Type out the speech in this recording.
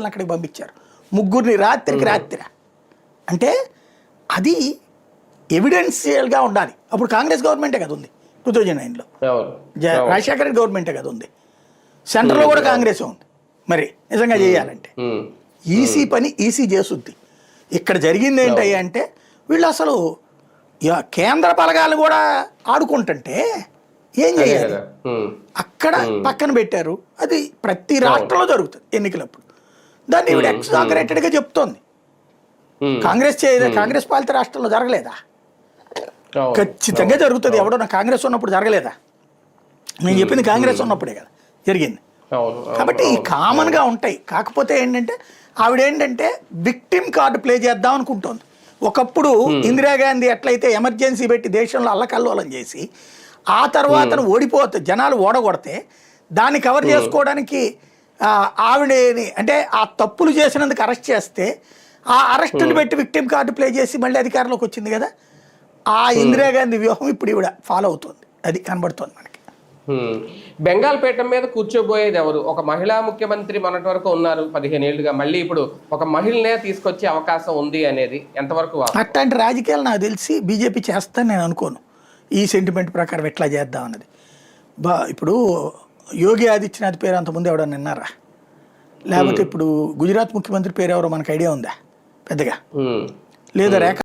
అక్కడికి పంపించారు ముగ్గురిని రాత్రికి రాత్రి. అంటే అది ఎవిడెన్షియల్గా ఉండాలి. అప్పుడు కాంగ్రెస్ గవర్నమెంటే కదా ఉంది 2009లో, రాజశేఖర రెడ్డి గవర్నమెంటే కదా ఉంది, సెంటర్లో కూడా కాంగ్రెస్ ఉంది. మరి నిజంగా చేయాలంటే ఈసీ పని ఈసీ చేస్తుంది. ఇక్కడ జరిగింది ఏంటయ్యా అంటే వీళ్ళు అసలు కేంద్ర బలగాలు కూడా ఆడుకుంటుంటే ఏం చేయాలి, అక్కడ పక్కన పెట్టారు. అది ప్రతి రాష్ట్రంలో జరుగుతుంది ఎన్నికలప్పుడు. దాన్ని ఇవిడ ఎక్సాగరేటెడ్గా చెప్తోంది. కాంగ్రెస్ పాలిత రాష్ట్రంలో జరగలేదా? ఖచ్చితంగా జరుగుతుంది. ఎవడో నా కాంగ్రెస్ ఉన్నప్పుడు జరగలేదా? నేను చెప్పింది కాంగ్రెస్ ఉన్నప్పుడే కదా జరిగింది. కాబట్టి ఈ కామన్గా ఉంటాయి. కాకపోతే ఏంటంటే ఆవిడేంటంటే విక్టిమ్ కార్డు ప్లే చేద్దాం అనుకుంటోంది. ఒకప్పుడు ఇందిరాగాంధీ ఎట్లయితే ఎమర్జెన్సీ పెట్టి దేశంలో అల్లకల్లోలం చేసి ఆ తర్వాత ఓడిపోతే జనాలు ఓడగొడితే దాన్ని కవర్ చేసుకోవడానికి ఆవిడని అంటే ఆ తప్పులు చేసినందుకు అరెస్ట్ చేస్తే ఆ అరెస్టుని పెట్టి విక్టిమ్ కార్డు ప్లే చేసి మళ్ళీ అధికారంలోకి వచ్చింది కదా. ఆ ఇందిరాగాంధీ వ్యూహం ఇప్పుడు ఇవిడ ఫాలో అవుతుంది. అది కనబడుతుంది మనకి. బెంగాల్పేట మీద కూర్చోబోయేది ఎవరు? ఒక మహిళా ముఖ్యమంత్రి మొన్నటి వరకు ఉన్నారు 15 ఏళ్లుగా, మళ్ళీ ఇప్పుడు ఒక మహిళనే తీసుకొచ్చే అవకాశం ఉంది అనేది ఎంతవరకు? అట్లాంటి రాజకీయాలు నాకు తెలిసి బీజేపీ చేస్తాను నేను అనుకోను. ఈ సెంటిమెంట్ ప్రకారం ఎట్లా చేద్దాం అన్నది. ఇప్పుడు యోగి ఆదిత్యనాథ్ పేరు అంతకుముందు ఎవడన్నా విన్నారా? లేకపోతే ఇప్పుడు గుజరాత్ ముఖ్యమంత్రి పేరు ఎవరో మనకు ఐడియా ఉందా పెద్దగా? లేదా రేఖ